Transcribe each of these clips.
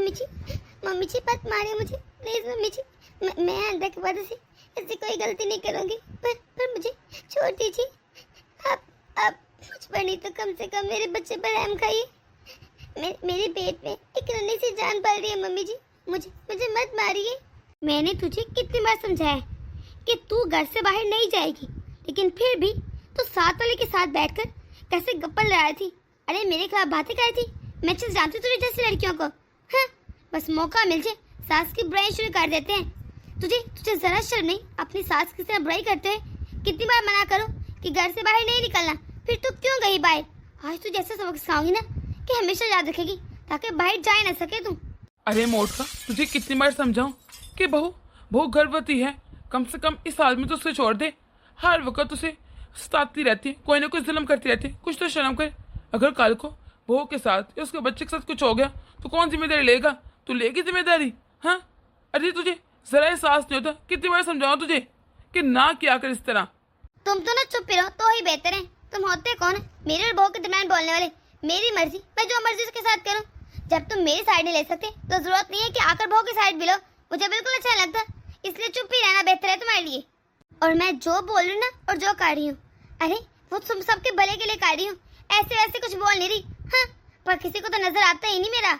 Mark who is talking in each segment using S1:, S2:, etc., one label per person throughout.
S1: Mummy जी मत मारिए मुझे प्लीज मम्मी जी। मैं अंदर के बाद से ऐसी कोई गलती नहीं करूँगी, पर मुझे छोड़ दीजिए। आप मुझ पर नहीं तो कम से कम मेरे बच्चे पर रहम खाइए। मेरे पेट में एक नन्ही सी जान पल रही है मम्मी जी, मुझे मत मारिए। मैंने तुझे कितनी बार समझाया कि तू घर से बाहर नहीं जाएगी, लेकिन फिर भी तू साथ वाले के साथ बैठकर कैसे गप्पा लड़ा थी। अरे मेरे खिलाफ बातें कर थी। मैं चल जानती तुझे जैसी लड़कियों को। हाँ, बस मौका मिल जाए सास की बुराई शुरू कर देते हैं। तुझे जरा शर्म नहीं अपनी सास की तरह बुराई करते हुए। कितनी बार मना करो कि घर से बाहर नहीं निकलना, फिर तू क्यों गई बाहर? आज तू जैसे सबक सिखाऊंगी ना कि हमेशा याद रखेगी, ताकि बाहर जा ना सके तू।
S2: अरे मोटका, तुझे कितनी बार समझाऊं कि बहू गर्भवती है, कम से कम इस हाल में तो उसे छोड़ दे। हर वक्त उसे सताती रहती है, कोई ना कोई जुल्म करती रहती है, कुछ तो शर्म कर। अगर कल को बहू के साथ या उसके बच्चे के साथ कुछ हो गया तो कौन जिम्मेदारी लेगा? तू लेगी जिम्मेदारी? हाँ, अरे तुझे जरा एहसास नहीं होता? कितनी बार समझाऊं तुझे कि ना किया कर इस तरह।
S1: तुम तो ना चुप रहो तो ही बेहतर है। तुम होते कौन है मेरे और बहू के दरमियान बोलने वाले? मेरी मर्जी, मैं जो मर्जी उसके साथ करूं। जब तुम मेरी साइड नहीं ले सकते तो जरूरत नहीं है कि आकर बहू की साइड भी लो। मुझे बिल्कुल अच्छा नहीं लगता, इसलिए चुप ही रहना बेहतर है तुम्हारे लिए। और मैं जो बोल रही हूँ ना और जो कर रही हूँ, अरे वो तुम सबके भले के लिए कर रही हूँ, ऐसे वैसे कुछ बोल नहीं रही। हाँ, पर किसी को तो नजर आता ही नहीं मेरा।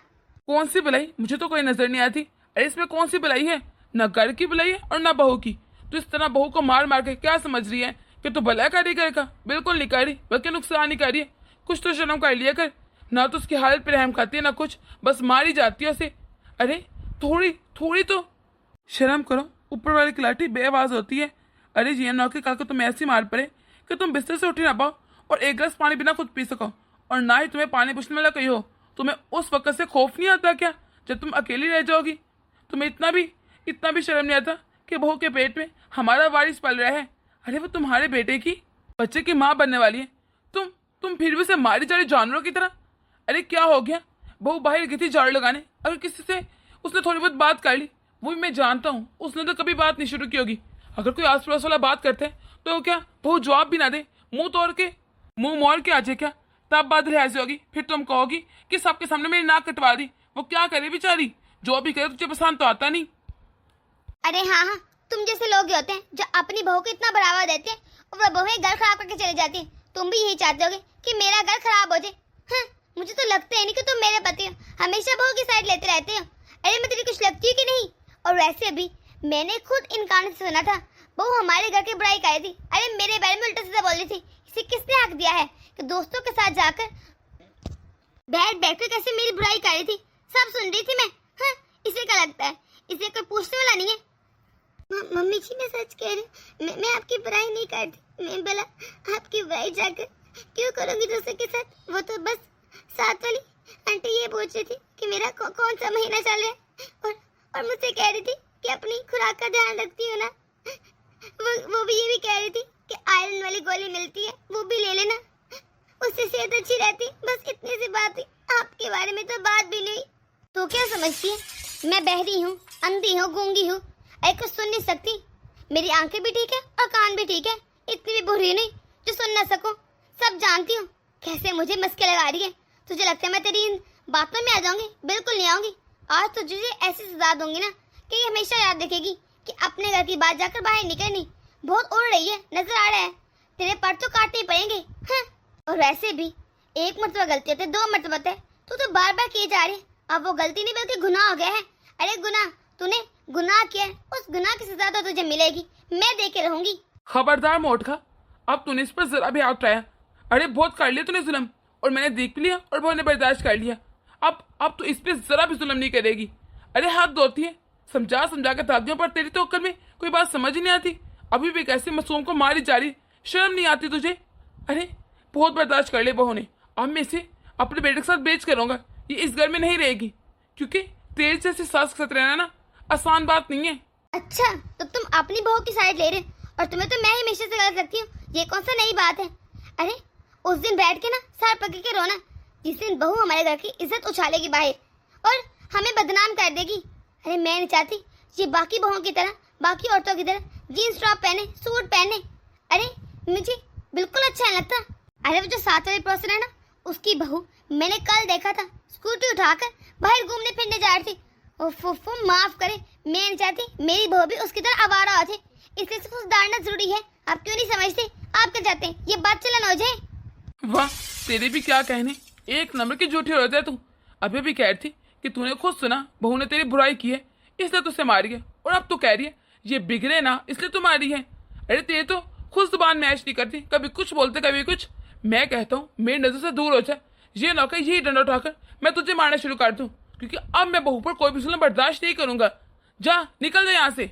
S2: कौन सी भलाई? मुझे तो कोई नजर नहीं आती। अरे इसमें कौन सी भलाई है? न घर की भलाई है और न बहू की। तो इस तरह बहू को मार मार के क्या समझ रही है कि तू भला कर रही घर का? बिल्कुल नहीं कर रही, बल्कि नुकसान ही कर रही है। कुछ तो शर्म कर लिया कर। ना तो उसकी हालत पे रहम खाती है ना कुछ, बस मारी जाती है उसे। अरे थोड़ी तो शर्म करो। ऊपर वाली की लाठी बेआवाज होती है। अरे जी नौके कल को तुम ऐसी मार पड़े कि तुम बिस्तर से उठ ही ना पाओ और एक गिलास पानी बिना खुद पी सको, और ना ही तुम्हें पानी पूछने वाला कोई हो। तुम्हें उस वक्त से खौफ नहीं आता क्या जब तुम अकेली रह जाओगी? तुम्हें इतना भी शर्म नहीं आता कि बहू के पेट में हमारा वारिस पल रहा है? अरे वो तुम्हारे बेटे की बच्चे की माँ बनने वाली है, तुम फिर भी उसे मारी जा रही जानवरों की तरह। अरे क्या हो गया? बहू बाहर गई थी झाड़ू लगाने, अगर किसी से उसने थोड़ी बहुत बात कर ली, वो भी मैं जानता हूँ उसने तो कभी बात नहीं शुरू की होगी। अगर कोई आस पड़ोस वाला बात करते हैं तो क्या बहू जवाब भी ना दे, मुंह मोड़ के आ जाए क्या? तब बात ऐसी होगी, फिर तुम कहोगी कि सबके सामने मेरी नाक कटवा दी। वो क्या करे बेचारी, जो भी करे तुझे पसंद तो आता नहीं।
S1: अरे हाँ, तुम जैसे लोग होते हैं जो अपनी बहू को इतना बढ़ावा देते हैं और वह बहू घर खराब करके चले जाती है। तुम भी यही चाहते होगे कि मेरा घर खराब हो जाए। हाँ, मुझे तो लगता है नहीं कि तुम मेरे पति हो, हमेशा बहू की साइड लेते रहते हो। अरे मैं तेरी कुछ लगती है कि नहीं? और वैसे भी मैंने खुद इन कानों से सुना था बहू हमारे घर की बुराई कर रही थी। अरे मेरे बारे में उल्टा सीधा बोल रही थी। इसे किसने हक दिया है कि दोस्तों के साथ जाकर बैठ कर कैसे मेरी बुराई कर रही थी? सब सुन रही थी मैं। हाँ, इसे क्या लगता है? इसे कोई पूछने वाला नहीं है। मम्मी जी मैं सच कह रही हूँ, मैं आपकी बुराई नहीं करती। मैं भला आपकी बुराई जाकर क्यों करूँगी दूसरे के साथ? वो तो बस साथ वाली आंटी ये पूछ रही थी कि मेरा कौन सा महीना चल रहा है, और मुझसे कह रही थी कि अपनी खुराक का ध्यान रखती हो ना। वो भी ये भी कह रही थी कि आयरन वाली गोली मिलती है, वो भी ले लेना, उससे सेहत अच्छी रहती। बस इतनी सी बात है, आपके बारे में तो बात भी नहीं। तो क्या समझती है मैं बहरी हूँ, अंधी हूँ, गूंगी हूँ, कुछ सुन नहीं सकती? मेरी आंखें भी ठीक है और कान भी ठीक है, इतनी भी बुरी नहीं जो सुन ना सकूं। सब जानती हूँ कैसे मुझे मस्के लगा रही है। तुझे लगता है मैं तेरी इन बातों में आ जाऊंगी? बिल्कुल नहीं आऊंगी। आज तो तुझे ऐसी सजा दूंगी ना कि ये हमेशा याद रखेगी कि अपने घर की बात जाकर बाहर निकलनी। बहुत उड़ रही है, नजर आ रहा है, तेरे पर तो काटने ही पड़ेंगे। हाँ, और वैसे भी एक मरतबा गलती होती है, 2 मरतबा है, तो बार बार किए जा रहे हैं। अब वो गलती नहीं बल्कि गुनाह हो गया है। अरे गुनाह, तूने गुनाह किया है, उस गुनाह की सजा तो तुझे मिलेगी, मैं दे के रहूंगी।
S2: खबरदार मोटका, अब तूने इस पर जरा भी हाथ उठाया। अरे बहुत कर लिया तूने जुल्म, और मैंने देख भी लिया और बहुत ने बर्दाश्त कर लिया। अब तो इस पे जरा भी जुल्म नहीं करेगी। अरे हाथ धोती है, समझा के थक गई, पर तेरी तो अक्ल में कोई बात समझ ही नहीं आती। अभी भी कैसे मासूम को मारी जा रही, शर्म नहीं आती तुझे? अरे बहुत बर्दाश्त कर ले बहू ने, अब मैं इसे अपने बेटे के साथ बेच करूंगा। ये इस घर में नहीं रहेगी, क्योंकि तेरे जैसे सास के साथ रहना ना आसान बात नहीं है।
S1: अच्छा, तो तुम अपनी बहू की साइड ले रहे और तुम्हें तो मैं ही हमेशा से गलत लगती हूँ, ये कौन सा नई बात है? अरे उस दिन बैठ के ना सर पकड़ के रोना जिस दिन बहू हमारे घर की इज्जत उछालेगी बाहर और हमें बदनाम कर देगी। अरे मैं नहीं चाहती ये बाकी बहुओं की तरह, बाकी औरतों की तरह जीन्स टॉप पहने, सूट पहने। अरे मुझे बिल्कुल अच्छा नहीं लगता। अरे वो जो साथ वाले पड़ोसन है ना, उसकी बहू मैंने कल देखा था स्कूटी उठाकर बाहर घूमने फिरने अत्याचार थी। उफ, माफ करे, मैं नहीं चाहती मेरी बहू भी उसकी तरह आवारा हो जाए, इसलिए सिर्फ उसे डांटना जरूरी है। आप क्यों नहीं समझते? आप क्या चाहते हैं, ये बात चलन हो जाए?
S2: वाह, तेरे भी क्या कहने, एक नंबर की झूठी औरत है तू। अभी भी कह रही थी कि तूने खुद सुना बहू ने तेरी बुराई की है इसलिए तुझसे मारी है, और अब तू कह रही है ये बिगड़े ना इसलिए तू मारी है। अरे तेरे तो खुद जुबान मैच नहीं करती, कभी कुछ बोलते कभी कुछ। मैं कहता हूँ मेरी नजर से दूर हो जाए, ये ना कहीं यही डंडा उठाकर मैं तुझे मारना शुरू कर दूं, क्योंकि अब मैं बहू पर कोई भी जुल्म बर्दाश्त नहीं करूंगा। जा निकल जा यहाँ से।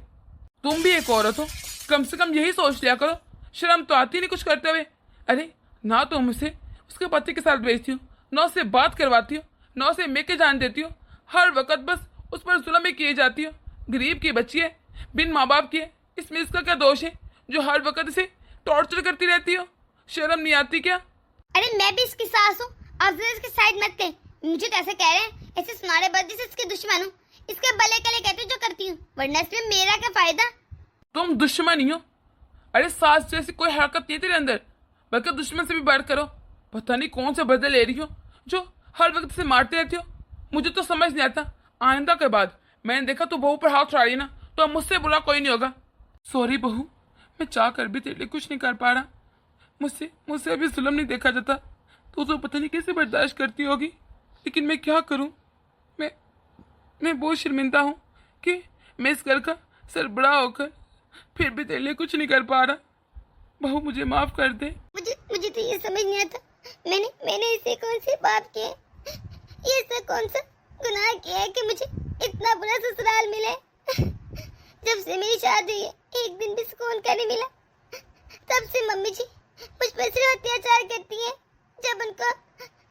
S2: तुम भी एक औरत हो, कम से कम यही सोच लिया करो, शर्म तो आती नहीं कुछ करते हुए। अरे ना तो मुझसे उसके पति के साथ भेजती हो, ना उससे बात करवाती हो, ना उसे मेके जान देती हो, हर वक्त बस उस पर जुल्म ही किए जाती हो। गरीब की बच्ची है, बिन माँ बाप की है, इसमें इसका क्या दोष है जो हर वक्त इसे टॉर्चर करती रहती हो? शर्म नहीं आती क्या?
S1: अरे मैं भी इसकी सास हूँ, आप जरा इसकी साइड मत कहें। मुझे तो ऐसे कह रहे हैं ऐसे सुनारे बदले से इसके दुश्मन हूँ, इसके भले के लिए कहती हूँ जो करती हूँ, वरना इसमें मेरा क्या फायदा?
S2: तुम दुश्मन ही हो। अरे सास जैसी कोई हरकत नहीं तेरे अंदर, बल्कि दुश्मन से भी बढ़ करो। पता नहीं कौन से बदले ले रही हो जो हर वक्त से मारते रहती हो। मुझे तो समझ नहीं आता, आइंदा के बाद मैंने देखा तू बहू पर हाथ उठा रही ना, तो अब मुझसे बुरा कोई नहीं होगा। सॉरी बहू, मैं चाह कर भी तेरे लिए कुछ नहीं कर पा रहा। मुझसे अभी जुल्म नहीं देखा जाता, तो पता नहीं कैसे बर्दाश्त करती होगी, लेकिन मैं क्या करूं। मैं बहुत शर्मिंदा हूं कि मैं इस घर का सरबराह होकर फिर भी तेरे लिए कुछ नहीं कर पा रहा। बहू मुझे माफ कर दे।
S1: मुझे तो ये समझ नहीं आता, मैंने इसे कौन से पाप किए, ये ऐसा कौन सा गुनाह किया है कि मुझे इतना बुरा ससुराल मिले। जब से मेरी शादी हुई है, एक दिन भी सुकून का नहीं मिला। तब से मम्मी जी मुझ पर सिर्फ अत्याचार करती हैं।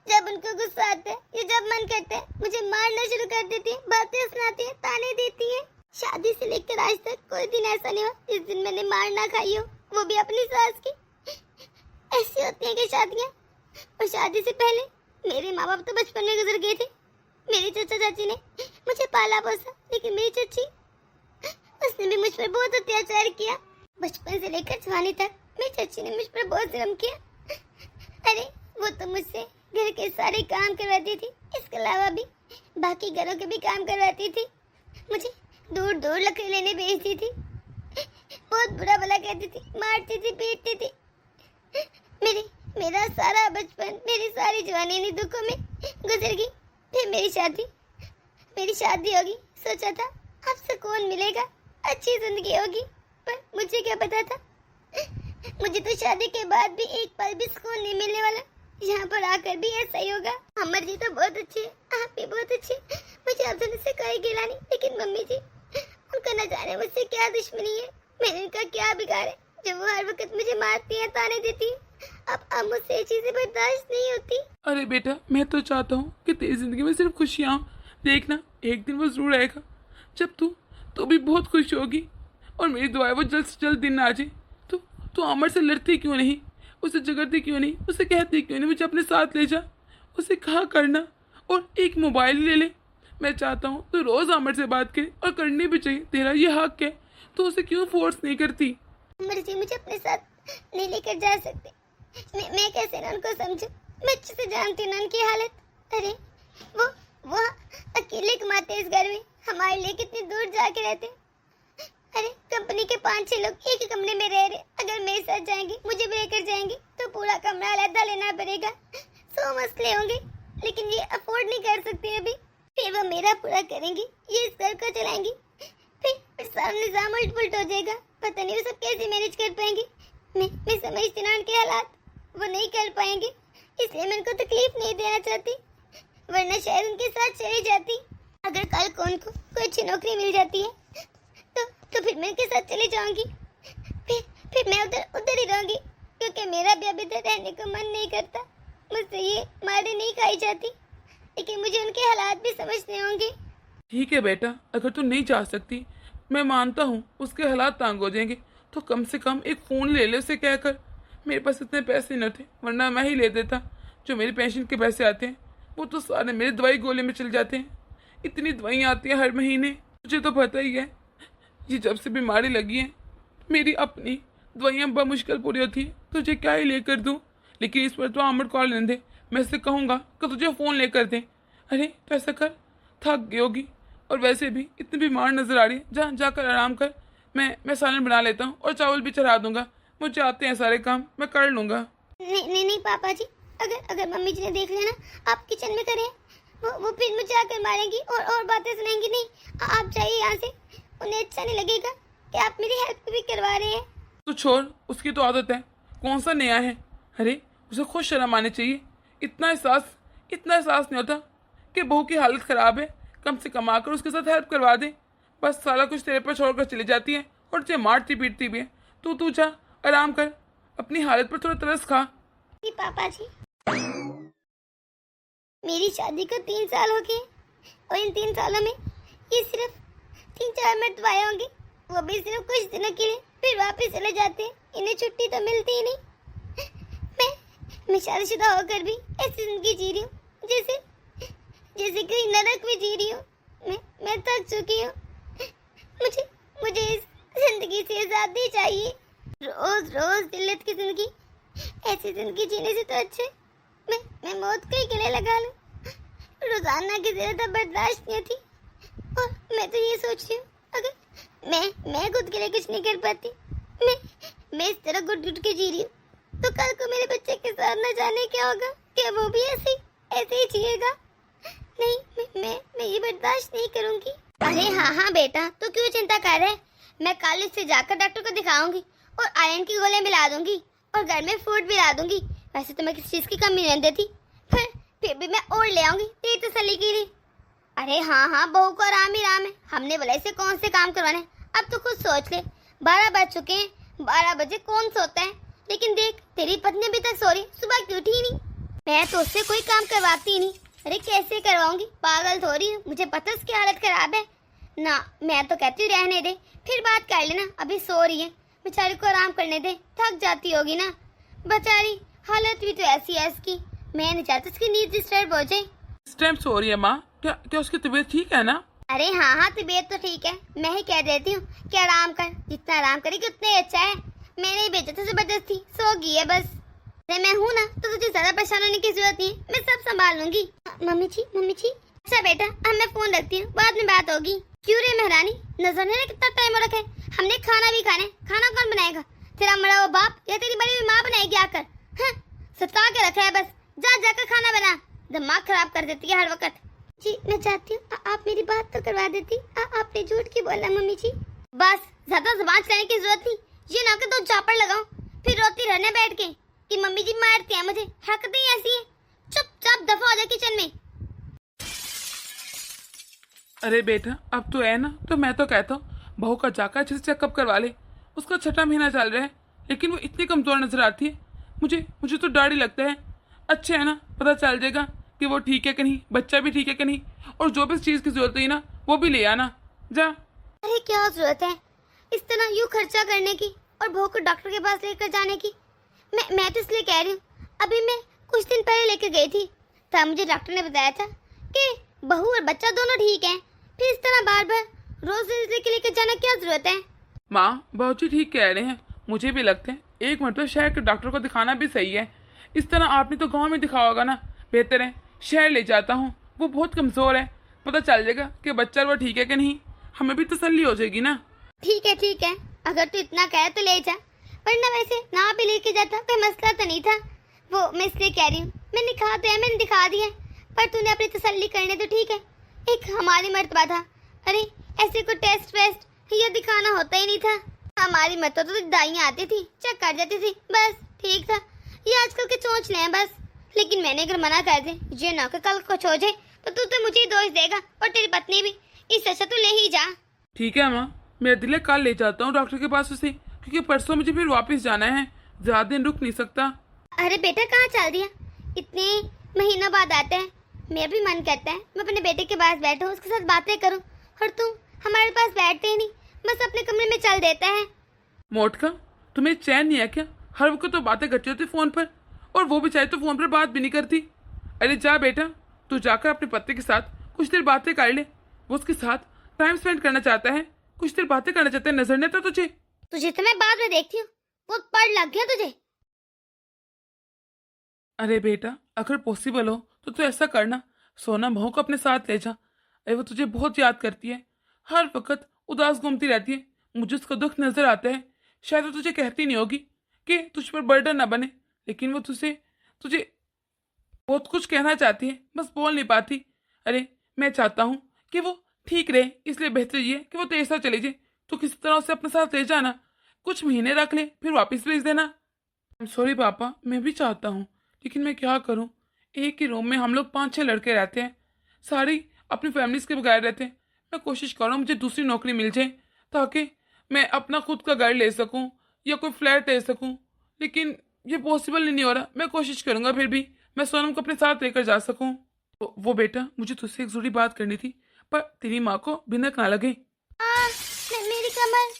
S1: जब उनको गुस्सा आता है या जब मन करता है मुझे मारना शुरू कर देती है, बातें सुनाती है, ताने देती है। शादी से लेकर आज तक कोई दिन ऐसा नहीं हुआ जिस दिन मैंने मार ना खाई हो, वो भी अपनी सास की। ऐसी होती हैं कि शादियाँ। और शादी से पहले मेरे माँ बाप तो बचपन में गुजर गए थे। मेरी चाचा चाची ने मुझे पाला पोसा, लेकिन मेरी चाची उसने भी मुझ पर बहुत अत्याचार किया। बचपन से लेकर जवानी तक मेरी चाची ने मुझ पर बहुत जुल्म किया। अरे वो तो मुझसे घर के सारे काम करवाती थी, इसके अलावा भी बाकी घरों के भी काम करवाती थी। मुझे दूर दूर लकड़ी लेने भेजती थी, बहुत बुरा भला कहती थी, मारती थी, पीटती थी। मेरा सारा बचपन, मेरी सारी जवानी इन्हीं दुखों में गुजर गई। फिर मेरी शादी होगी, सोचा था अब सुकून मिलेगा, अच्छी जिंदगी होगी, पर मुझे क्या पता था मुझे तो शादी के बाद भी एक पल भी सुकून नहीं मिलने वाला। यहाँ पर आकर भी ऐसा ही होगा। अमर जी तो बहुत अच्छे, आप भी बहुत अच्छे, मुझे आप दोनों से कोई गिला नहीं, लेकिन मम्मी जी उनका न जाने मुझसे क्या दुश्मनी है, मैंने उनका क्या बिगाड़ा है जब वो हर वक्त मुझे मारती है, ताने देती है। अब मुझसे ये चीजें बर्दाश्त नहीं होती।
S2: अरे बेटा, मैं तो चाहता हूँ कि तेरी जिंदगी में सिर्फ खुशियाँ हो। देखना एक दिन वो जरूर आएगा जब तू भी बहुत खुश होगी, और मेरी दुआ है वो जल्द से जल्द दिन आ जाए। तू अमर से लड़ती क्यों नहीं, उसे झगड़ती क्यों नहीं, उसे कहती क्यों नहीं मुझे अपने साथ ले जा, उसे कहा करना, और एक मोबाइल ले ले। मैं चाहता हूँ तू रोज अमर से बात करे, और करनी भी चाहिए, तेरा ये हक है, तो उसे क्यों फोर्स नहीं करती?
S1: अमर जी मुझे अपने साथ नहीं लेकर जा सकते, मैं कैसे ना उनको समझूं, मैं अच्छे से जानती हूँ उनकी हालत। अरे वो अकेले कमाते हैं इस घर में, हमारे लिए कितनी दूर जाके रहते हैं। अरे कंपनी के 5-6 लोग एक ही कमरे में रह रहे, अगर मेरे साथ जाएंगे, मुझे भी लेकर जाएंगे, तो पूरा कमरा अलग लेना पड़ेगा। 100 मसले होंगे, लेकिन ये अफोर्ड नहीं कर सकते अभी। फिर वो मेरा पूरा करेंगी, ये इस घर को चलाएंगी, फिर सारा निजाम उल्ट पुलट हो जाएगा। पता नहीं वो सब कैसे मैनेज कर पाएंगे। मैं समझती ना उनके हालात, वो नहीं कर पाएंगे, इसलिए मैं उनको तकलीफ नहीं देना चाहती, वरना शायद उनके साथ चली जाती। अगर कल को उनको कोई अच्छी नौकरी मिल जाती है तो फिर मैं उनके साथ चली जाऊंगी, फिर मैं उधर ही रहूंगी, क्योंकि मेरा भी अभी तक रहने को मन नहीं करता। मुझसे ये मारे नहीं खाई जाती, लेकिन मुझे उनके हालात भी समझने होंगे।
S2: ठीक है बेटा, अगर तू नहीं जा सकती, मैं मानता हूँ उसके हालात तंग हो जाएंगे, तो कम से कम एक फ़ोन ले ले उसे कहकर। मेरे पास इतने पैसे न थे, वरना मैं ही ले देता। जो मेरी पेंशन के पैसे आते हैं वो तो सारे मेरे दवाई गोले में चल जाते हैं। इतनी दवाइयाँ आती हैं हर महीने, तुझे तो पता ही है। ये जब से बीमारी लगी है, मेरी अपनी दवाइयाँ बमुश्किल पूरी होती हैं, तुझे क्या ही लेकर दूँ। लेकिन इस पर तो अमर कॉल लेने दे, मैं इससे कहूँगा कि तुझे फ़ोन लेकर दे। अरे तो ऐसा कर, थक गई होगी, और वैसे भी इतनी बीमार नजर आ रही है। जा जाकर आराम कर। मैं सालन बना लेता हूँ और चावल भी चढ़ा दूंगा। मुझे आते हैं सारे काम, मैं कर लूंगा।
S1: नहीं नहीं नहीं पापा जी, अगर अगर मम्मी जी ने देख लिया ना आप किचन में करें, वो फिर मुझे आकर मारेंगी और बातें सुनाएंगी। नहीं, आप जाइए यहाँ से। उन्हें अच्छा नहीं लगेगा कि आप मेरी हेल्प भी करवा रहे हैं।
S2: तो छोड़, उसकी तो आदत है, कौन सा नया है। अरे उसे खुद शर्म आनी चाहिए। इतना एहसास नहीं होता कि बहू की हालत खराब है, कम से कम आकर उसके साथ हेल्प करवा दे। बस सारा कुछ तेरे पर छोड़कर चली जाती है और तुझे मारती पीटती भी है। तू जा आराम कर, अपनी हालत पर थोड़ा तरस खा।
S1: जी पापा जी, मेरी शादी को 3 साल हो गए और इन 3 सालों में ये सिर्फ 3-4 मरतबा आए होंगे, वो भी सिर्फ कुछ दिनों के लिए, फिर वापस चले जाते हैं। इन्हें छुट्टी तो मिलती ही नहीं। मैं शादीशुदा होकर भी ऐसी जिंदगी जी रही हूँ जैसे कोई नरक में जी रही हूँ। मैं थक चुकी हूँ। मुझे इस जिंदगी से आजादी चाहिए। रोज रोज जिल्लत की जिंदगी, ऐसी जिंदगी जीने से तो अच्छे मैं मौत को ही गले लगा लूं। रोजाना की जिंदगी बर्दाश्त नहीं थी, और मैं तो ये सोच रही हूँ अगर मैं खुद के लिए कुछ नहीं कर पाती, मैं इस तरह घुट घुट के जी रही हूँ, तो कल को मेरे बच्चे के साथ न जाने क्या होगा। क्या वो भी ऐसे ही जिएगा? नहीं, मैं ये बर्दाश्त नहीं करूँगी। अरे हाँ बेटा, तो क्यों चिंता कर रहे? मैं कल से जाकर डॉक्टर को दिखाऊंगी और आयरन की गोलियां भी ला दूंगी और घर में फूड भी ला दूंगी। वैसे तो मैं किसी चीज की कमी नहीं देती, फिर भी मैं और ले आऊंगी तेरी तसल्ली के लिए। अरे हाँ, बहू को आराम ही राम है। हमने भले से कौन से काम करवाने। अब तो खुद सोच ले, 12 बज चुके हैं। 12 बजे कौन सोता है? लेकिन देख, तेरी पत्नी अभी तक सो रही, सुबह क्यों उठी ही नहीं? मैं तो उससे कोई काम करवाती ही नहीं। अरे कैसे करवाऊंगी, पागल थोड़ी हूँ। मुझे पता है उसकी हालत खराब है ना। मैं तो कहती हूँ रहने दे, फिर बात कर लेना। अभी सो रही है, बेचारी को आराम करने दे, थक जाती होगी ना बेचारी। हालत भी तो ऐसी है इसकी, मैं नहीं चाहती उसकी नींद डिस्टर्ब हो जाए।
S2: इस टाइम सो रही है माँ? क्या उसकी तबीयत ठीक है ना?
S1: अरे हाँ, तबीयत तो ठीक है। मैं ही कह देती हूँ कि आराम कर, जितना आराम करेगी उतना ही अच्छा है। मैंने ही भेजा था जबरदस्ती, सो गई है बस। अरे मैं हूँ ना, तो तुझे ज्यादा परेशान होने की जरूरत नहीं है, मैं सब संभाल लूंगी। मम्मी जी। अच्छा बेटा, अब मैं फोन रखती हूँ, बाद में बात होगी। क्यों रे महारानी, नजर नहीं कितना टाइम हो रखा है? हमने खाना भी खाना है। खाना कौन बनाएगा? तेरा मरा हुआ बाप या तेरी बड़ी हुई माँ बनाएगी आकर? सता के रखा है बस। जाकर खाना बना, दिमाग खराब कर देती है हर वक्त। जी मैं चाहती हूँ आप मेरी बात तो करवा देती। आपने झूठ क्यों बोला मम्मी जी? बस ज्यादा जुबान चलाने की जरूरत नहीं। ये ना कि 2 चापड़ लगाऊं फिर रोती रहने बैठ के कि मम्मी जी मारती है मुझे। हरकतें ही ऐसी है। चुपचाप दफा हो जा किचन में।
S2: अरे बेटा, अब तो है ना, तो मैं तो कहता हूँ बहू का जाकर अच्छे से चेकअप करवा ले। उसका 6वां महीना चल रहा है, लेकिन वो इतनी कमजोर नजर आती है। मुझे तो डर ही लगता है। अच्छे है ना, पता चल जाएगा कि वो ठीक है कि नहीं, बच्चा भी ठीक है कि नहीं, और जो भी चीज की जरूरत है ना वो भी ले आना। जा।
S1: अरे क्या जरूरत है इस तरह यूं खर्चा करने की और बहू को डॉक्टर के पास लेकर जाने की? मैं तो इसलिए कह रही हूँ, अभी मैं कुछ दिन पहले लेकर गई थी, तब मुझे डॉक्टर ने बताया था कि बहू और बच्चा दोनों ठीक हैं। फिर इस तरह बार बार रोज के लेकर जाना क्या जरूरत है?
S2: माँ, बहुत ही ठीक कह रहे हैं, मुझे भी लगता है एक मतलब शहर के डॉक्टर को दिखाना भी सही है। इस तरह आपने तो गांव में दिखाया होगा ना, बेहतर है शहर ले जाता हूँ। वो बहुत कमजोर है, पता चल जाएगा कि बच्चा वो ठीक है कि नहीं, हमें भी तसल्ली हो जाएगी ना।
S1: ठीक है, अगर तू इतना कहे तो ले जा, वरना वैसे ना भी लेके जाता कोई मसला तो नहीं था। वो मैं इसलिए कह रही हूँ, मैंने कहा तो है, मैंने दिखा दिया, पर तूने अपनी तसल्ली करने तो ठीक है। एक हमारी मर्तबा था, अरे ऐसे कोई टेस्ट वेस्ट ये दिखाना होता ही नहीं था। हमारी मर्तबा तो दाइयाँ आती थी, चेक कर जाती थी, बस ठीक था। ये आजकल के चोंच ले हैं बस। लेकिन मैंने अगर मना कर दे, ये ना कि कल कुछ हो जाए तो तू तो मुझे ही दोष देगा और तेरी पत्नी भी। इससे अच्छा तू ले ही जा।
S2: ठीक है माँ, मेरा दिल है कल ले जाता हूँ डॉक्टर के पास उसे, क्योंकि परसों मुझे फिर वापस जाना है, ज्यादा दिन रुक नहीं सकता।
S1: अरे बेटा कहाँ चल दिया? इतने महीनों बाद आता है, मेरा भी मन करता है मैं अपने बेटे के पास बैठूं, उसके साथ बातें करूं, और तू हमारे पास बैठते ही नहीं, बस अपने कमरे में चल देता है।
S2: मोटका, तुम्हें चैन नहीं है क्या? हर वक्त तो बातें करती होती फोन पर, और वो भी चाहे तो फोन पर बात भी नहीं करती। अरे जा बेटा, तू जाकर अपने पति के साथ कुछ देर बातें कर ले। वो उसके साथ टाइम स्पेंड करना चाहता है, कुछ देर बातें करना चाहता है। नजर नहीं आता तुझे
S1: तो मैं बाद में देखती हूँ, वो पढ़ लग गया तुझे।
S2: अरे बेटा, अगर पॉसिबल हो तो तू ऐसा करना, सोना बहू को अपने साथ ले जा। अरे वो तुझे बहुत याद करती है, हर वक्त उदास घूमती रहती है। मुझे उसका दुख नजर आता है। शायद वो तुझे कहती नहीं होगी कि तुझ पर बर्डन ना बने, लेकिन वो तुझे तुझे बहुत कुछ कहना चाहती है, बस बोल नहीं पाती। अरे मैं चाहता हूँ कि वो ठीक रहे, इसलिए बेहतर ये है कि वो तेरे साथ चली जाए। तो किसी तरह उसे अपने साथ ले जाना, कुछ महीने रख ले, फिर वापस भेज देना। सॉरी पापा, मैं भी चाहता हूँ, लेकिन मैं क्या करूँ। एक ही रूम में हम लोग 5-6 लड़के रहते हैं, सारी अपनी फैमिलीज के बगैर रहते हैं। मैं कोशिश कर रहा हूँ मुझे दूसरी नौकरी मिल जाए, ताकि मैं अपना खुद का घर ले सकूँ या कोई फ्लैट ले सकूँ, लेकिन ये पॉसिबल नहीं हो रहा। मैं कोशिश करूँगा, फिर भी मैं सोनम को अपने साथ लेकर जा सकूँ। वो बेटा, मुझे तुझसे एक जरूरी बात करनी थी, पर तेरी माँ को भिनक ना लगे।
S1: मेरी कमर।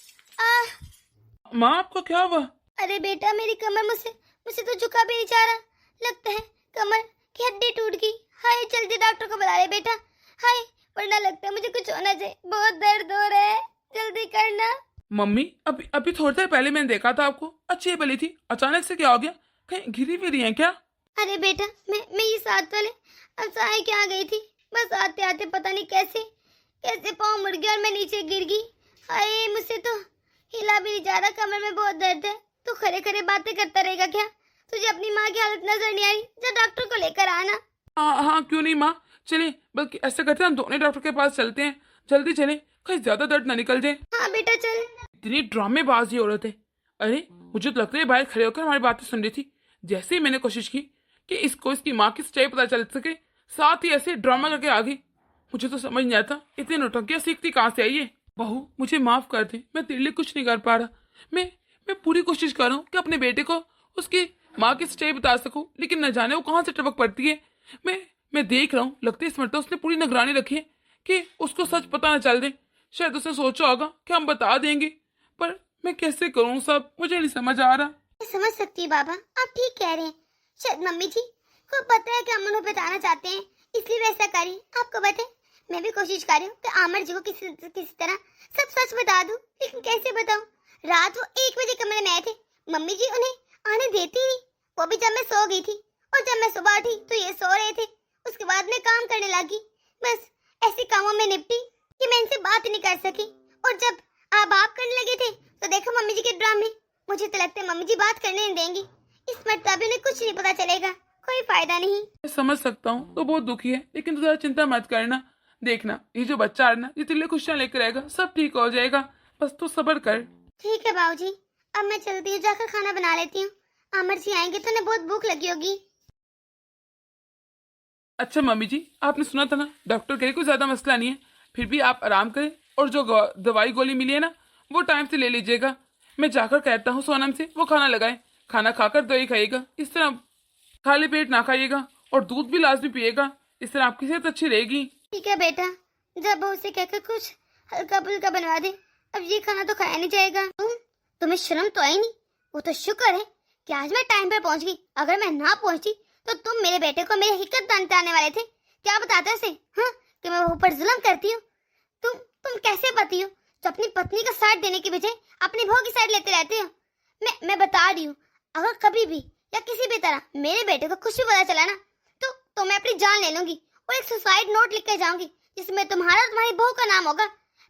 S2: माँ, आपको क्या हुआ?
S1: अरे बेटा, मेरी कमर मुझसे मुझसे तो झुका भी नहीं जा रहा। लगता है कमर की हड्डी टूट गई। हाय, जल्दी डॉक्टर को बुला ले बेटा। हाय, वरना लगता है मुझे कुछ होना चाहिए। बहुत दर्द हो रहा है, जल्दी करना।
S2: मम्मी, अभी अभी थोड़ी देर पहले मैंने देखा था आपको, अच्छी भली थी, अचानक से क्या हो गया? कहीं गिरी फिरी हैं क्या?
S1: अरे बेटा, मैं ये साथ वाले अफसाए क्या आ गई थी। बस आते आते पता नहीं कैसे कैसे पाँव मुड़ गया और मैं नीचे गिर गई। हाय, मुझसे तो हिला भी नहीं जा रहा, कमर में बहुत दर्द है। तू खड़े खड़े बातें करता रहेगा क्या? तुझे अपनी माँ की हालत नजर नहीं आ रही? जा डॉक्टर को लेकर आना।
S2: हाँ हाँ, क्यों नहीं माँ, चलिए। बल्कि ऐसा करते हैं, हम दोनों डॉक्टर के पास चलते हैं। जल्दी चलें, कहीं ज्यादा दर्द ना निकल जाए।
S1: हाँ बेटा, चल।
S2: इतनी ड्रामेबाजी औरत है। अरे मुझे तो लगता है बाहर खड़े होकर हमारी बातें सुन रही थी। जैसे ही मैंने कोशिश की कि इसको इसकी माँ की सच्चाई पता चल सके, साथ ही ऐसे ड्रामा करके आ गई। मुझे तो समझ नहीं आता इतनी नौटंकियां सीखती कहाँ से आई है। बहू, मुझे माफ कर दे, मैं तेरे लिए कुछ नहीं कर पा रहा। मैं पूरी कोशिश कर रहा हूँ कि अपने बेटे को उसकी माँ की सच्चाई बता सकूं, लेकिन न जाने वो कहाँ से टपक पड़ती है। मैं देख रहा हूँ, लगता है इस मरतबा उसने पूरी निगरानी रखी है कि उसको सच पता न चल दे। शायद उसने सोचा होगा कि हम बता देंगे, पर मैं कैसे करूँ सब, मुझे नहीं समझ आ रहा।
S1: मैं समझ सकती हूँ बाबा, आप ठीक कह रहे हैं। शायद मम्मी जी को पता है कि हम उन्हें बताना चाहते हैं, इसलिए वैसा करी। आपको पता है, मैं भी कोशिश कर रही हूँ कि आमिर जी को किसी तरह सब सच बता दूं, लेकिन कैसे बताऊं? रात वो 1 बजे कमरे में आए थे। मम्मी जी उन्हें आने देती ही नहीं, वो भी जब मैं सो गई थी। और जब मैं सुबह उठी तो ये सो रहे थे। उसके बाद मैं काम करने लगी, बस ऐसे कामों में निपटी कि मैं इनसे बात नहीं कर सकी। और जब आप करने लगे थे तो देखो मम्मी जी के ड्रामे। मुझे तो लगता है मम्मी जी बात करने नहीं देंगी। इस मरतबा उन्हें कुछ नहीं पता चलेगा, कोई फायदा नहीं।
S2: मैं समझ सकता हूँ, तो बहुत दुखी है, लेकिन तू ज्यादा चिंता मत करना। देखना, ये जो बच्चा है ना, ये तेरे लिए खुशियाँ लेकर आएगा, सब ठीक हो जाएगा। बस तू सब्र कर।
S1: ठीक है बाबूजी, अब मैं चलती हूँ, जाकर खाना बना लेती हूँ। अमर जी आएंगे तो उन्हें बहुत भूख लगी होगी।
S2: अच्छा मम्मी जी, आपने सुना था ना, डॉक्टर कहे कोई ज्यादा मसला नहीं है, फिर भी आप आराम करें और जो दवाई गोली मिली है ना, वो टाइम से ले लीजिएगा। मैं जाकर कहता हूँ सोनम से वो खाना लगाए, खाना खाकर दवाई खाइएगा। इस तरह खाली पेट ना खाइएगा, और दूध भी लाजमी पिएगा, इस तरह आपकी सेहत अच्छी रहेगी।
S1: ठीक है बेटा, जब बहू से कहकर कुछ हल्का फुल्का बनवा दे। अब ये खाना तो खाया नहीं जाएगा। तुम्हें शर्म तो आई नहीं? वो तो शुक्र है कि आज मैं टाइम पर पहुंच गई। अगर मैं ना पहुंची तो तुम मेरे बेटे को मेरी हकीकत जानने वाले थे। क्या बताते उसे, हाँ, कि मैं बहू पर जुल्म करती हूँ? तुम कैसे पति हो जो अपनी पत्नी का साथ देने की बजाय अपनी बहू की साइड लेते रहते हो? मैं बता रही हूँ, अगर कभी भी या किसी भी तरह मेरे बेटे को कुछ भी पता चला ना, तो मैं अपनी जान ले लूंगी और एक सुसाइड नोट लिख कर जाऊंगी, जिसमें तुम्हारा और तुम्हारी बहू का नाम होगा।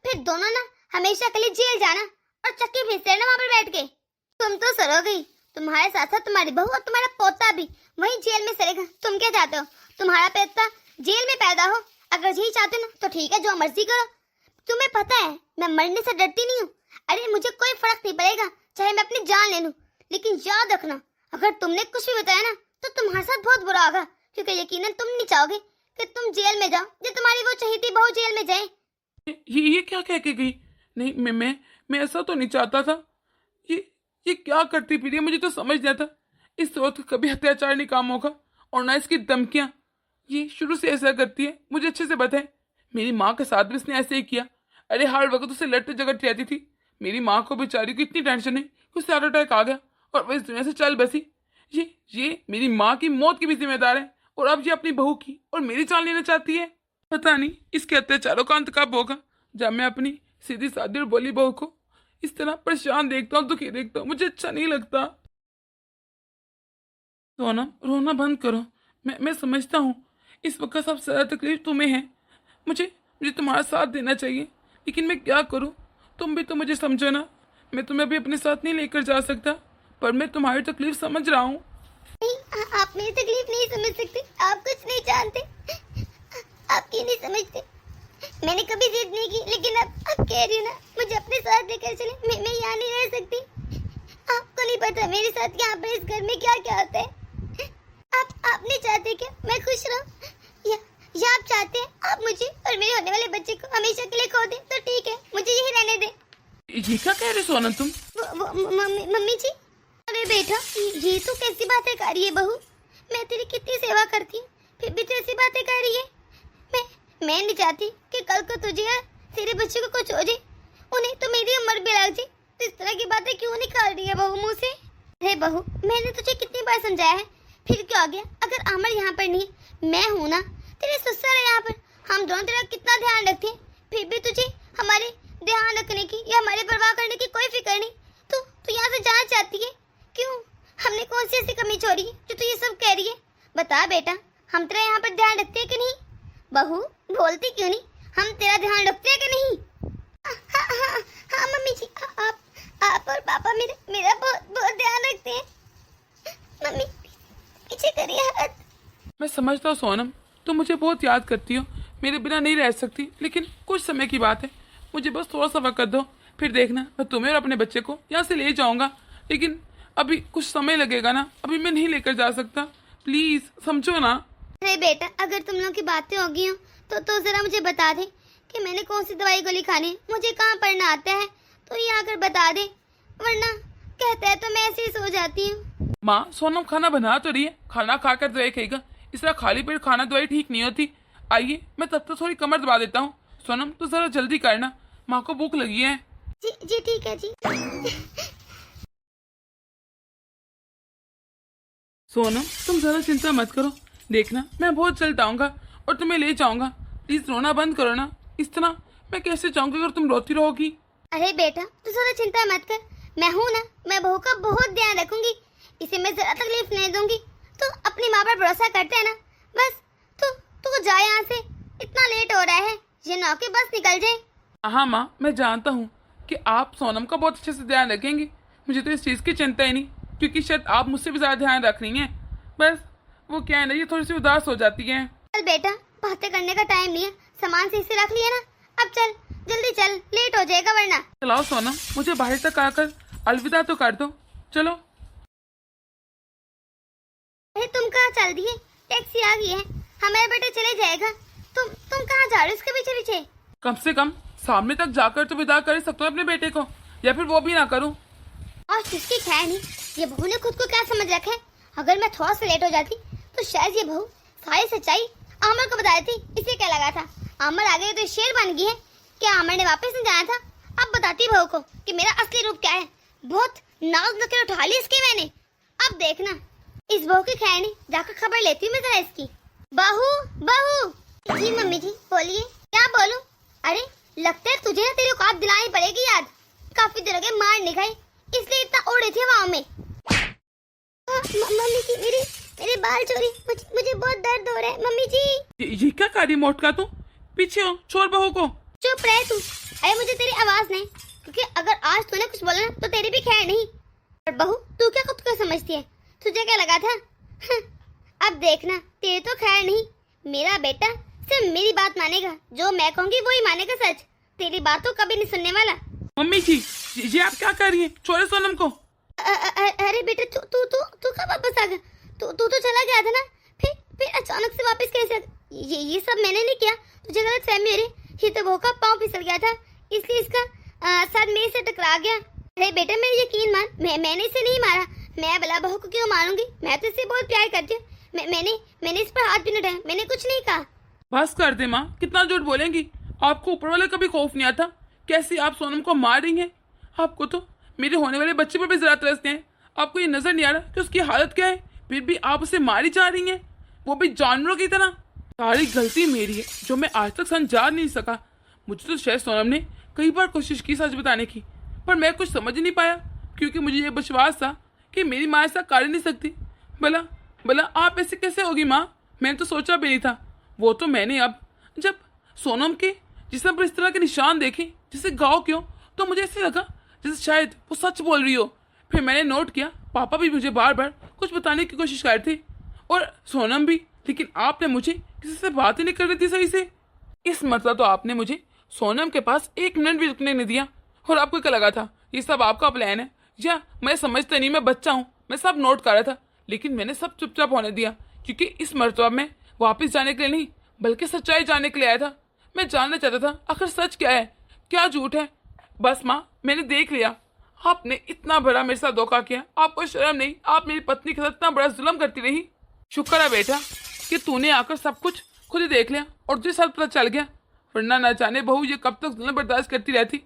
S1: फिर दोनों ना हमेशा के लिए जेल जाना और चक्की पीसते रहना वहां पर बैठ के। तुम तो सर हो गई, तुम्हारे साथ साथ तुम्हारी बहू और तुम्हारा पोता भी वही जेल में सड़ेगा। तुम क्या चाहते हो, तुम्हारा पोता जेल में पैदा हो? अगर यही चाहते हो ना तो ठीक है, जो मर्जी करो। तुम्हें पता है मैं मरने से डरती नहीं हूँ। अरे मुझे कोई फर्क नहीं पड़ेगा चाहे मैं अपनी जान ले लूं, लेकिन याद रखना, अगर तुमने कुछ भी बताया ना तो तुम्हारे साथ बहुत बुरा होगा, क्योंकि यकीनन तुम नहीं चाहोगे कि तुम जेल में जाओ, जो तुम्हारी वो चहेती बहू जेल में जाए।
S2: ये क्या कह के गई? नहीं, मैं ऐसा तो नहीं चाहता था। ये क्या करती फिर, मुझे तो समझ नहीं आता। इस वक्त कभी अत्याचार नहीं काम होगा, और ना इसकी धमकियां। ये शुरू से ऐसा करती है, मुझे अच्छे से पता है। मेरी माँ के साथ भी इसने ऐसे ही किया। अरे हर वक्त उसे लड़ते झगड़ती रहती थी। मेरी माँ को बेचारी को इतनी टेंशन है कि उसे हार्ट अटैक आ गया और वो इस दुनिया से चल बसी। ये मेरी माँ की मौत की भी जिम्मेदार है, और अब ये अपनी बहू की और मेरी जान लेना चाहती है। पता नहीं इसके अत्याचारों का अंत कब होगा, जब मैं अपनी सीधी सादी और बोली बहू को इस तरह परेशान देखता हूँ, दुखी देखता हूँ, मुझे अच्छा नहीं लगता। सोनम, रोना बंद करो। मैं समझता हूँ इस वक्त सबसे ज्यादा तकलीफ तुम्हें है। मुझे मुझे तुम्हारा साथ देना चाहिए, लेकिन मैं क्या करूं? तुम भी तो मुझे समझो ना। मैं तुम्हें अभी अपने साथ नहीं लेकर जा सकता, पर मैं तुम्हारी तकलीफ समझ रहा हूँ।
S1: नहीं, आप मेरी तकलीफ नहीं समझ सकते। आप कुछ नहीं जानते। आप क्यों नहीं समझते? मैंने कभी जिद नहीं की, लेकिन अब कह रही हूँ ना, मुझे अपने साथ लेकर चले। मैं यहाँ नहीं रह सकती। आपको नहीं पता मेरे साथ यहाँ पर इस घर में क्या क्या होता है। आप नहीं चाहते क्या मैं खुश रहूं? या आप चाहते हैं आप मुझे और मेरे होने वाले बच्चे को हमेशा के लिए खो दें? तो ठीक है, मुझे यही रहने दें।
S2: ये क्या कह रहे सोनम तुम?
S1: मम्मी जी। अरे बेटा, ये तो कैसी बातें कर रही है बहू? मैं तेरी कितनी सेवा करती हूँ, फिर भी तो ऐसी बातें कर रही है। मैं नहीं चाहती कि कल को तुझे या तेरे बच्चे को कुछ हो जाए, उन्हें तो मेरी उम्र भी लग जाए। तो इस तरह की बातें क्यों निकाल रही है बहू मुँह से? अरे बहू, मैंने तुझे कितनी बार समझाया है, फिर क्या हो गया? अगर अमर यहाँ पर नहीं, मैं हूँ ना, तेरे ससुर है यहाँ पर। हम दोनों तेरा कितना ध्यान रखते हैं, फिर भी तुझे हमारे ध्यान रखने की या हमारे परवाह करने की कोई फिक्र नहीं। तू यहाँ से जाना चाहती है? क्यों? हमने कौन सी ऐसी कमी छोड़ी है जो तू ये सब कह रही है? बता बेटा, हम तेरा यहाँ पर ध्यान रखते हैं कि नहीं? बहू बोलती क्यों नहीं? हम तेरा ध्यान रखते हैं कि नहीं? हाँ मम्मी जी, आप और पापा मेरा बहुत ध्यान रखते हैं। मम्मी पीछे करिए हाथ।
S2: मैं समझता हूँ सोनम, तुम मुझे बहुत याद करती हो, मेरे बिना नहीं रह सकती, लेकिन कुछ समय की बात है। मुझे बस थोड़ा सा वक्त दो, फिर देखना मैं तुम्हें और अपने बच्चे को यहाँ से ले जाऊँगा। लेकिन अभी कुछ समय लगेगा ना, अभी मैं नहीं लेकर जा सकता। प्लीज समझो ना।
S1: अरे बेटा, अगर तुम लोग की बातें होगी हो तो जरा मुझे बता दे कि मैंने कौन सी दवाई गोली खानी है, मुझे कहाँ पढ़ना आता है, तो ये आकर बता दे। वरना कहता है तो मैं ऐसे ही सो जाती हूँ।
S2: माँ, सोनम खाना बना तो रही है, खाना खाकर दवाई खाएगा। इस तरह खाली पेट खाना दवाई ठीक नहीं होती। आइए, मैं तब तक थोड़ी कमर दबा देता हूँ। सोनम तो जरा जल्दी करना, माँ को भूख लगी है।
S1: जी ठीक है जी।
S2: सोनम, तुम जरा चिंता मत करो, देखना मैं बहुत जल्द आऊंगा और तुम्हें ले जाऊंगा। प्लीज रोना बंद करो ना, इस तरह मैं कैसे जाऊंगी अगर तुम रोती रहोगी।
S1: अरे बेटा, तू ज्यादा चिंता मत कर, मैं हूँ ना, मैं बहू का बहुत ध्यान रखूंगी। इसे मैं जरा तकलीफ नहीं दूंगी। तो अपनी माँ पर भरोसा करते है ना, बस तू जा यहाँ से। इतना लेट हो रहा है, ये 9 की बस निकल जाए।
S2: हाँ माँ, मैं जानता हूँ कि आप सोनम का बहुत अच्छे से ध्यान रखेंगी। मुझे तो इस चीज़ की चिंता ही नहीं, क्योंकि शायद आप मुझसे भी ज़्यादा ध्यान रख रही हैं। बस वो क्या है ना, ये थोड़ी सी उदास हो जाती है।
S1: चल बेटा, बातें करने का टाइम नहीं है, सामान सही से रख लिया ना। अब चल, जल्दी चल, लेट हो जाएगा वरना।
S2: चलाओ सोनम, मुझे बाहर तक आकर अलविदा तो कर दो। चलो।
S1: अरे तुम कहाँ चल दिए? टैक्सी आ गई है, हमारा बेटा चले जाएगा। तुम कहाँ जा रहे हो उसके पीछे पीछे?
S2: कम से कम सामने तक जाकर तो विदा कर सकते हो अपने बेटे को, या फिर वो भी ना करूं।
S1: और किसकी खैर नहीं, ये बहू ने खुद को क्या समझ रखा है? अगर मैं थोड़ा सा लेट हो जाती तो शायद ये बहू सारी सच्चाई आमर को बता देती। इसे क्या लगा था आमर आ गई तो शेर बन गई है? क्या आमर ने वापस नहीं जाना था? अब बताती बहू को कि मेरा असली रूप क्या है। बहुत नाक नकेल उठा ली इसकी मैंने। अब देखना, इस बहू की खैर नहीं, जाकर खबर लेती हूँ मैं जरा इसकी। बहू। जी मम्मी जी, बोलिए। क्या बोलूं? अरे लगता है तुझे ना तेरी औकात दिलानी पड़ेगी याद। काफी देर हो गए मार नहीं खाई, इसलिए इतना उड़े थे वहां में। मम्मी जी, मेरे बाल चोरी, मुझे बहुत दर्द हो रहा है मम्मी जी।
S2: ये क्या कार्य मोटका तू? पीछे हो, छोड़ बहू को।
S1: चुप रहे तू। अरे मुझे तेरी आवाज नहीं, क्योंकि अगर आज तूने कुछ बोला ना तो तेरी भी खैर नहीं। और बहू, तू क्या खुद को समझती है? तुझे क्या लगा था? अब देखना, तेरी तो खैर नहीं। मेरा बेटा सिर्फ मेरी बात मानेगा, जो मैं कहूँगी वही मानेगा सच। तेरी बात तो कभी नहीं सुनने वाला।
S2: मम्मी जी, ये आप क्या कर रही हैं? छोड़े सोनम को।
S1: अरे बेटा, तू कब वापस आ गया? तू तो चला गया था ना, फिर अचानक से वापस कैसे? ये सब मैंने नहीं किया, तुझे गलत फहमी हो रही। ये तो बहू का पाँव फिसल गया था, इसलिए इसका साथ मेरे से टकरा गया। अरे बेटा, मेरा यकीन मान, मैंने इसे नहीं मारा। मैं भला बहू को क्यों मारूंगी? मैं तो इसे बहुत प्यार करती हूँ। मैंने इस पर हाथ भी नहीं उठाया, मैंने कुछ नहीं कहा।
S2: बस कर दे माँ, कितना झूठ बोलेंगी? आपको ऊपर वाले का भी खौफ नहीं आता? कैसे आप सोनम को मार रही हैं? आपको तो मेरे होने वाले बच्चे पर भी जरा तरसते हैं। आपको ये नजर नहीं आ रहा कि उसकी हालत क्या है? फिर भी आप उसे मारी जा रही हैं, वो भी जानवरों की तरह। सारी गलती मेरी है जो मैं आज तक समझा नहीं सका। मुझे तो शायद सोनम ने कई बार कोशिश की सच बताने की, पर मैं कुछ समझ नहीं पाया, क्योंकि मुझे ये विश्वास था कि मेरी माँ ऐसा कर नहीं सकती। भला आप ऐसे कैसे होगी माँ? मैंने तो सोचा भी नहीं था। वो तो मैंने अब जब सोनम के जिसने पर इस तरह के निशान देखे जैसे गाँव क्यों, तो मुझे ऐसे लगा जैसे शायद वो सच बोल रही हो। फिर मैंने नोट किया पापा भी मुझे बार बार कुछ बताने की कोशिश कर रहे थे और सोनम भी, लेकिन आपने मुझे किसी से बात ही नहीं कर रही थी सही से। इस मतलब तो आपने मुझे सोनम के पास 1 मिनट भी रुकने नहीं दिया। और आपको क्या लगा था ये सब आपका प्लान है? या मैं समझता नहीं, मैं बच्चा हूँ, मैं सब नोट कर रहा था, लेकिन मैंने सब चुपचाप होने दिया क्योंकि इस मरतबा में वापस जाने के लिए नहीं बल्कि सच्चाई जानने के लिए आया था। मैं जानना चाहता था आखिर सच क्या है, क्या झूठ है। बस माँ, मैंने देख लिया आपने इतना बड़ा मेरे साथ धोखा किया, आपको शर्म नहीं? आप मेरी पत्नी के साथ इतना बड़ा जुल्म करती रही। शुक्र है बेटा कि तूने आकर सब कुछ खुद ही देख लिया और तुझे सब पता चल गया, वरना ना जाने बहू ये कब तक जुल्म बर्दाश्त करती रहती।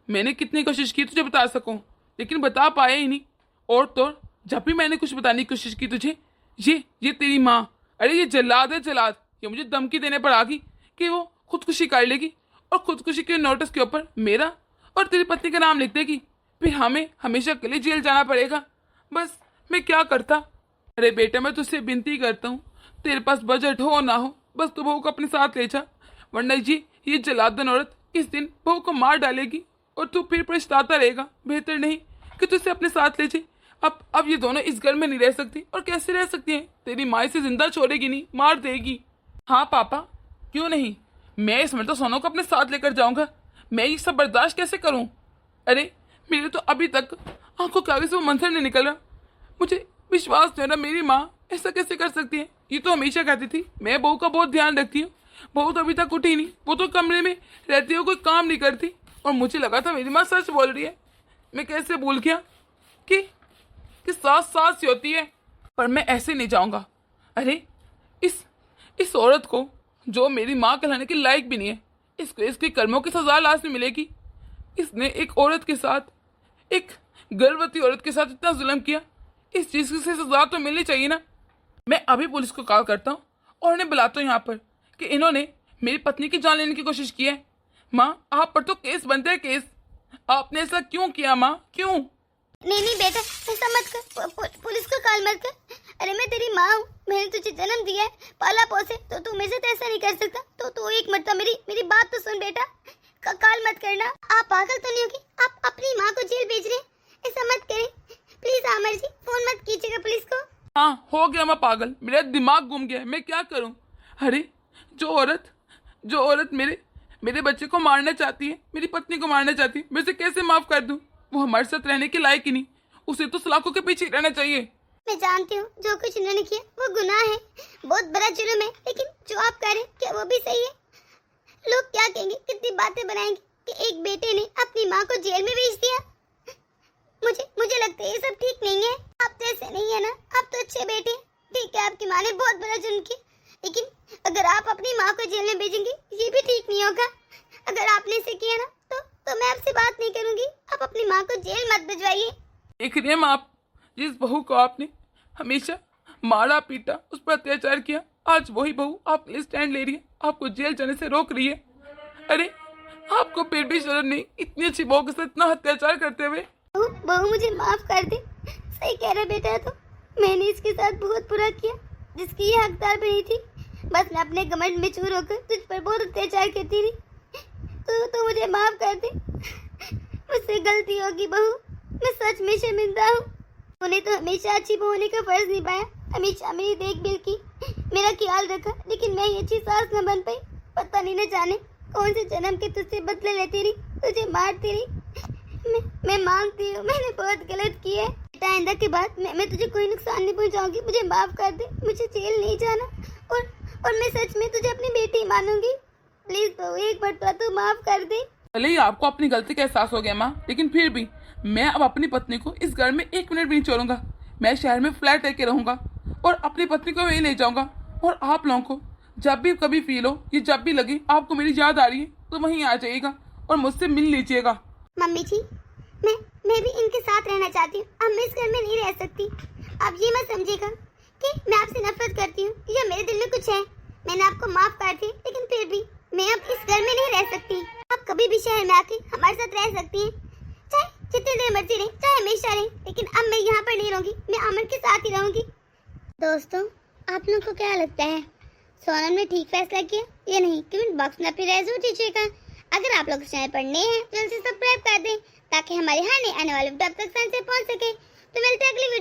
S2: मैंने कितनी कोशिश की तुझे बता सकूं, लेकिन बता पाया ही नहीं। और तो जब भी मैंने कुछ बताने की कोशिश की तुझे, ये तेरी माँ, अरे ये जल्लाद है जल्लाद, ये मुझे धमकी देने पर आ गई कि वो खुदकुशी कर लेगी और खुदकुशी के नोटिस के ऊपर मेरा और तेरी पत्नी का नाम लिख देगी। फिर हमें हमेशा के लिए जेल जाना पड़ेगा। बस मैं क्या करता। अरे बेटा, मैं तुझसे विनती करता हूँ, तेरे पास बजट हो ना हो, बस तू बहू को अपने साथ ले जा, वरना ये जलादन औरत इस दिन बहू को मार डालेगी और तू फिर पछताता रहेगा। बेहतर नहीं कि तू इसे अपने साथ ले जाए। अब ये दोनों इस घर में नहीं रह सकती। और कैसे रह सकती हैं? तेरी माँ इसे जिंदा छोड़ेगी नहीं, मार देगी। हाँ पापा, क्यों नहीं, मैं इसमें तो सोनू को अपने साथ लेकर जाऊंगा। मैं ये सब बर्दाश्त कैसे करूं? अरे मेरे तो अभी तक आंखों के आगे से वो मंजर नहीं निकल रहा। मुझे विश्वास नहीं हो रहा मेरी माँ ऐसा कैसे कर सकती है। ये तो हमेशा कहती थी मैं बहू का बहुत ध्यान रखती हूँ, बहू तो अभी तक उठी नहीं, वो तो कमरे में रहती है, कोई काम नहीं करती। और मुझे लगा था मेरी माँ सच बोल रही है। मैं कैसे भूल गया कि सास सास ही होती है। पर मैं ऐसे नहीं जाऊंगा। अरे इस औरत को जो मेरी माँ कहलाने के लायक भी नहीं है, इसको इसके कर्मों की सजा लास्ट में मिलेगी। इसने एक औरत के साथ, एक गर्भवती औरत के साथ इतना जुल्म किया, इस चीज से सजा तो मिलनी चाहिए ना। मैं अभी पुलिस को कॉल करता हूँ और उन्हें बुलाता हूँ यहाँ पर कि इन्होंने मेरी पत्नी की जान लेने की कोशिश की है। माँ, आप पर तो केस बनते हैं, केस। आपने ऐसा क्यों किया माँ, क्यों?
S1: नहीं बेटा, ऐसा मत कर, पुलिस को कॉल मत कर। अरे मैं तेरी माँ हूँ, मैंने तुझे जन्म दिया है, पाला पोसे, तो तू मेरे साथ ऐसा नहीं कर सकता। तो तू एक मतलब मेरी बात तो सुन बेटा, कॉल मत करना। आप पागल तो नहीं होगी? आप अपनी माँ को जेल भेज रहे हैं, ऐसा मत करें प्लीज। आमिर जी, फोन मत कीजिएगा पुलिस को।
S2: हाँ, हो गया मैं पागल, मेरा दिमाग घूम गया, मैं क्या करूँ। अरे जो औरत मेरे बच्चे को मारना चाहती है, मेरी पत्नी को मारना चाहती है, मैं उसे कैसे माफ कर दूं? वो हमारे साथ रहने के लायक ही नहीं, उसे तो सलाखों के पीछे रहना चाहिए।
S1: मैं जानती हूँ जो कुछ उन्होंने किया वो गुनाह है, बहुत बड़ा जुर्म है, लेकिन जो आप करें क्या वो भी सही है? लोग क्या कहेंगे, कितनी बातें बनाएंगे कि एक बेटे ने अपनी माँ को जेल में भेज दिया। मुझे लगता है ये सब ठीक नहीं है। आप तो ऐसे नहीं है ना, आप तो अच्छे बेटे। ठीक है, आपकी माँ ने बहुत बड़ा जुर्म किया, लेकिन अगर आप अपनी माँ को जेल में भेजेंगे ये भी ठीक नहीं होगा। अगर आपने इसे किया ना तो मैं आपसे बात नहीं करूंगी। आप अपनी माँ को जेल मत भिजवाइए।
S2: देख रही हैं आप, जिस बहू को आपने हमेशा मारा पीटा, उस पर अत्याचार किया, आज वही बहू आपके लिए स्टैंड ले रही है, आपको जेल जाने से रोक रही है। अरे आपको फिर भी शर्म नहीं, इतनी अच्छी बहू के साथ इतना अत्याचार करते हुए।
S1: बहू मुझे माफ कर दे। सही कह रहा बेटा, तो मैंने इसके साथ बहुत बुरा किया जिसकी ये हकदार भी नहीं थी। बस मैं अपने घमंड में चूर होकर तुझ पर बहुत अत्याचार करती रही। तो मुझे माफ कर दे, मुझसे गलती होगी बहू, मैं सच में शर्मिंदा हूँ। उन्हें तो हमेशा अच्छी बहू होने का फर्ज निभाया, हमेशा मेरी देखभाल की, मेरा ख्याल रखा, लेकिन मैं ये अच्छी सास न बन पाई। पता नहीं न जाने कौन से जन्म के तुझसे बदले लेती रही, तुझे मारती रही। मैं मानती हूँ मैंने बहुत गलत किया है। आइंदा के बाद मैं तुझे कोई नुकसान नहीं पहुँचाऊंगी, मुझे माफ कर दे, मुझे जेल नहीं जाना, और मैं सच में तुझे अपनी बेटी मानूंगी। प्लीज बहू, एक बार तू माफ कर दे।
S2: भले ही आपको अपनी गलती का एहसास हो गया माँ, लेकिन फिर भी मैं अब अपनी पत्नी को इस घर में 1 मिनट भी नहीं छोड़ूंगा। मैं शहर में फ्लैट लेके रहूंगा और अपनी पत्नी को वहीं ले जाऊंगा। और आप लोगों को जब भी कभी फील हो, ये जब भी लगे आपको मेरी याद आ रही है, तो वहीं आ जाइएगा और मुझसे मिल लीजिएगा।
S1: मम्मी जी, मैं भी इनके साथ रहना चाहती हूँ। अब मैं इस घर में नहीं रह सकती। आप ये मत समझिएगा कि मैं आपसे नफरत करती हूँ या मेरे दिल में कुछ है। मैंने आपको माफ कर दी, लेकिन फिर भी मैं अब इस घर में नहीं रह सकती। आप कभी भी शहर में आके हमारे साथ रह सकती हैं, चाहे जितनी देर मर्जी रहे, चाहे हमेशा रहे, लेकिन अब मैं यहाँ पर नहीं रहूंगी, मैं अमर के साथ ही रहूंगी। दोस्तों, आप लोगों को क्या लगता है, सोनम ने ठीक फैसला किया या नहीं? कमेंट बॉक्स में अपनी राय जरूर दीजिएगा। अगर आप लोग चैनल पर नए हैं तो जल्दी से सब्सक्राइब कर दें ताकि हमारे हर नए आने वाले वीडियो आप तक आसानी से पहुंच सके। तो मिलते हैं अगली वीडियो